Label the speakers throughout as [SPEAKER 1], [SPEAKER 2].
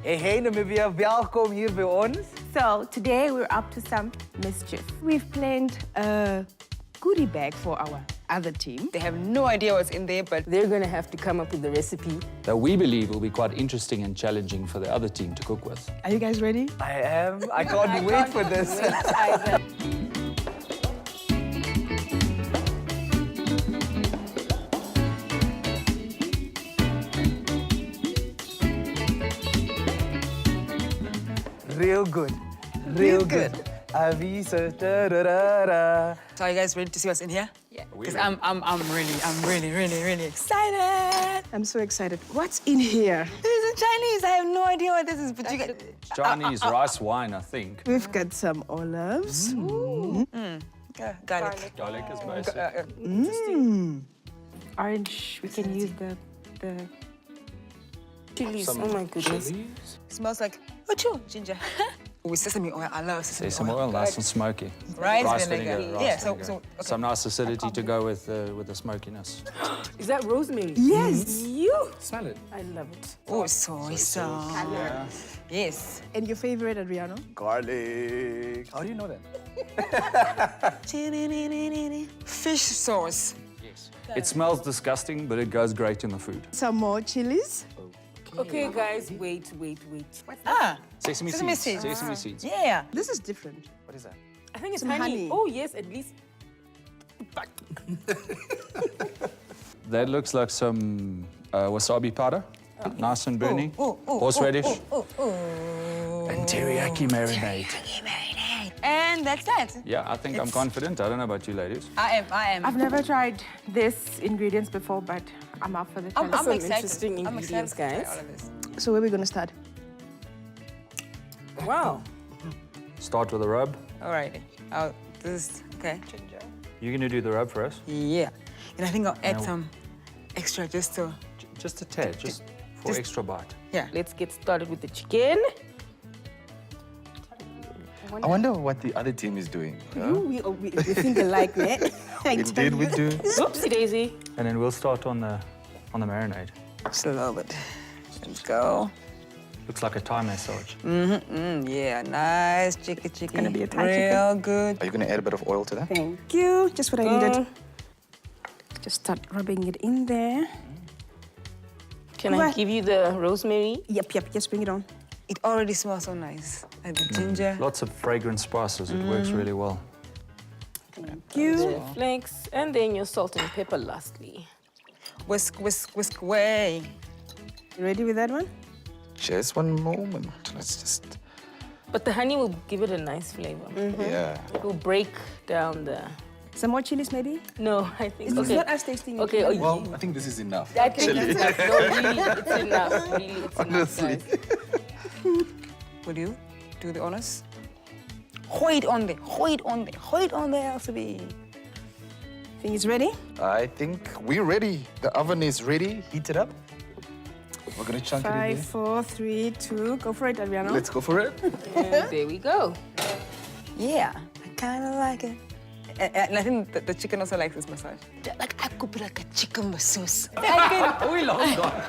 [SPEAKER 1] Hey Namibia, welkom hier bij ons.
[SPEAKER 2] So today we're up to some mischief. We've planned a goodie bag for our other team.
[SPEAKER 3] They have no idea what's in there, but
[SPEAKER 4] They're going to have to come up with the recipe.
[SPEAKER 5] That we believe will be quite interesting and challenging for the other team to cook with.
[SPEAKER 2] Are you guys ready?
[SPEAKER 1] I am. I can't wait for this. Real good. Real good. Avisa, da-da-da-da.
[SPEAKER 3] so are you guys ready to see what's in here?
[SPEAKER 2] Yeah.
[SPEAKER 3] Because I'm really excited.
[SPEAKER 2] I'm so excited. What's in here?
[SPEAKER 3] This is in Chinese. I have no idea what this is, but you guys...
[SPEAKER 5] Chinese rice wine, I think.
[SPEAKER 2] We've got some olives.
[SPEAKER 3] Garlic.
[SPEAKER 5] Garlic is basic.
[SPEAKER 2] Orange. We can use the
[SPEAKER 4] Chilies. Oh my goodness.
[SPEAKER 5] Chilies.
[SPEAKER 3] Smells like ginger. With sesame oil. I love sesame
[SPEAKER 5] Sesame oil, nice and smoky.
[SPEAKER 3] Rice
[SPEAKER 5] vinegar.
[SPEAKER 3] vinegar.
[SPEAKER 5] rice
[SPEAKER 3] Yeah,
[SPEAKER 5] vinegar.
[SPEAKER 3] okay.
[SPEAKER 5] Some nice acidity to go with the smokiness.
[SPEAKER 4] Is that rosemary?
[SPEAKER 2] Yes.
[SPEAKER 4] You.
[SPEAKER 5] Smell it.
[SPEAKER 4] I love it.
[SPEAKER 3] Oh, soy sauce.
[SPEAKER 5] Yeah.
[SPEAKER 3] Yes.
[SPEAKER 2] And your favorite, Adriano?
[SPEAKER 1] Garlic. How do you know that?
[SPEAKER 3] Fish sauce.
[SPEAKER 5] Yes. It smells disgusting, but it goes great in the food.
[SPEAKER 2] Some more chilies.
[SPEAKER 4] Okay, guys, wait.
[SPEAKER 3] Ah,
[SPEAKER 5] Sesame
[SPEAKER 3] Sesame
[SPEAKER 5] seeds.
[SPEAKER 3] seeds.
[SPEAKER 5] Sesame seeds.
[SPEAKER 3] yeah.
[SPEAKER 2] This is different.
[SPEAKER 1] What is that?
[SPEAKER 4] I think it's
[SPEAKER 2] Some
[SPEAKER 4] honey.
[SPEAKER 2] honey.
[SPEAKER 4] Oh, yes, at least.
[SPEAKER 5] That looks like some wasabi powder. Nice and burny. Horseradish. And teriyaki marinade.
[SPEAKER 3] And that's that.
[SPEAKER 5] Yeah, I think I'm confident. I don't know about you ladies.
[SPEAKER 3] I am.
[SPEAKER 2] I've never tried this ingredients before, but I'm up for the challenge.
[SPEAKER 4] Some
[SPEAKER 3] excited.
[SPEAKER 4] interesting
[SPEAKER 3] I'm excited
[SPEAKER 4] ingredients,
[SPEAKER 3] to try
[SPEAKER 4] guys.
[SPEAKER 3] all of this.
[SPEAKER 2] So where are we going to start?
[SPEAKER 4] Wow.
[SPEAKER 5] Start with the rub.
[SPEAKER 3] All right. Okay.
[SPEAKER 5] You're going to do the rub for us?
[SPEAKER 3] Yeah. And I think I'll add
[SPEAKER 5] No.
[SPEAKER 3] some extra just to,
[SPEAKER 5] Just a tad, just for
[SPEAKER 3] just-
[SPEAKER 5] extra bite.
[SPEAKER 3] yeah.
[SPEAKER 4] Let's get started with the chicken.
[SPEAKER 6] I wonder what the other team is doing.
[SPEAKER 2] We think alike, right?
[SPEAKER 6] Indeed, we do.
[SPEAKER 4] Oopsie daisy.
[SPEAKER 5] And then we'll start on the marinade.
[SPEAKER 3] Just a little bit. Let's go.
[SPEAKER 5] Looks like a Thai massage.
[SPEAKER 3] Yeah, nice chicken.
[SPEAKER 2] Gonna be a Thai
[SPEAKER 3] Real good.
[SPEAKER 6] Are you going to add a bit of oil to that?
[SPEAKER 2] Thank you. Just what I needed. Just start rubbing it in there.
[SPEAKER 4] Can I
[SPEAKER 2] What?
[SPEAKER 4] give you the rosemary?
[SPEAKER 2] Yep. Just bring it on.
[SPEAKER 3] It already smells so nice. Like the ginger.
[SPEAKER 5] Lots of fragrant spices. It works really well.
[SPEAKER 2] Thank you.
[SPEAKER 4] The flakes, and then your salt and pepper lastly.
[SPEAKER 3] Whisk away.
[SPEAKER 2] You ready with that one?
[SPEAKER 6] Just one moment. Let's just...
[SPEAKER 4] But the honey will give it a nice flavor.
[SPEAKER 6] Yeah.
[SPEAKER 4] It will break down the...
[SPEAKER 2] Some more chilies, maybe?
[SPEAKER 4] No, I think...
[SPEAKER 2] It's not us tasting it.
[SPEAKER 4] Okay,
[SPEAKER 6] Well, I think this is enough.
[SPEAKER 4] I think it's enough. No, really, it's enough. Really, it's
[SPEAKER 6] Honestly.
[SPEAKER 4] enough, guys.
[SPEAKER 3] Will you do the honors? Hold on there, LCB.
[SPEAKER 2] Think it's ready?
[SPEAKER 6] I think we're ready. The oven is ready. Heat it up. We're going to chunk it in
[SPEAKER 2] 5,
[SPEAKER 6] there.
[SPEAKER 2] 4, 3, 2. Go for it, Adriano.
[SPEAKER 6] Let's go for it.
[SPEAKER 4] And there we go.
[SPEAKER 3] Yeah, I kind of like it. And I think the chicken also likes this massage. Like, I could be like a chicken masseuse.
[SPEAKER 5] We long gone.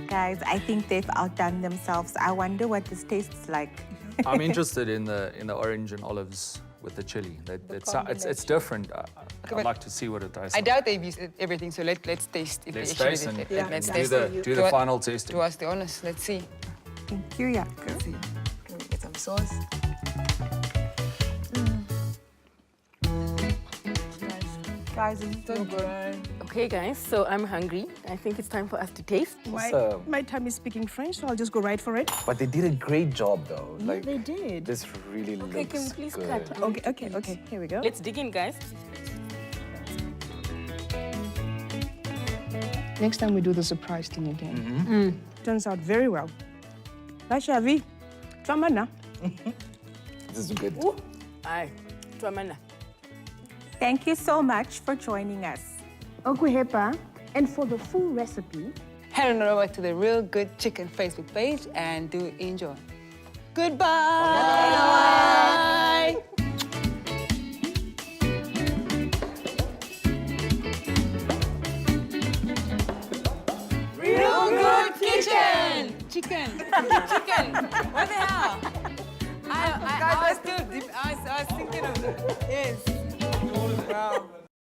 [SPEAKER 2] Guys, I think they've outdone themselves. I wonder what this tastes like.
[SPEAKER 5] I'm interested in the orange and olives with the chili. It's different. I'd like to see what it tastes
[SPEAKER 3] I
[SPEAKER 5] like.
[SPEAKER 3] doubt they've used everything, so let's taste if
[SPEAKER 5] Let's
[SPEAKER 3] they
[SPEAKER 5] taste
[SPEAKER 3] actually
[SPEAKER 5] and
[SPEAKER 3] did it. Let's
[SPEAKER 5] do
[SPEAKER 3] taste
[SPEAKER 5] the
[SPEAKER 3] Do
[SPEAKER 5] final tasting.
[SPEAKER 3] Do us the honors. Let's see.
[SPEAKER 2] Thank you, Jaco.
[SPEAKER 3] Let's see. Can we get some sauce? Nice.
[SPEAKER 2] Guys, it's so good.
[SPEAKER 4] Okay, guys, so I'm hungry. I think it's time for us to taste.
[SPEAKER 1] Awesome.
[SPEAKER 2] My tongue is speaking French, so I'll just go right for it.
[SPEAKER 1] But they did a great job, though. Like,
[SPEAKER 2] They did.
[SPEAKER 1] this really
[SPEAKER 4] Okay,
[SPEAKER 1] looks
[SPEAKER 4] can we please
[SPEAKER 1] good.
[SPEAKER 4] cut?
[SPEAKER 2] Okay. Here we go.
[SPEAKER 4] Let's dig in, guys.
[SPEAKER 2] Next time we do the surprise thing again. Turns out very well. Bashavi, Twamana.
[SPEAKER 1] This is good.
[SPEAKER 4] Aye, Tuamana.
[SPEAKER 2] Thank you so much for joining us. Okuhepa, and for the full recipe,
[SPEAKER 3] Head on over to the Real Good Chicken Facebook page and do enjoy. Goodbye. Real Good Kitchen. Chicken. What the hell? I was thinking of it. Yes. Wow.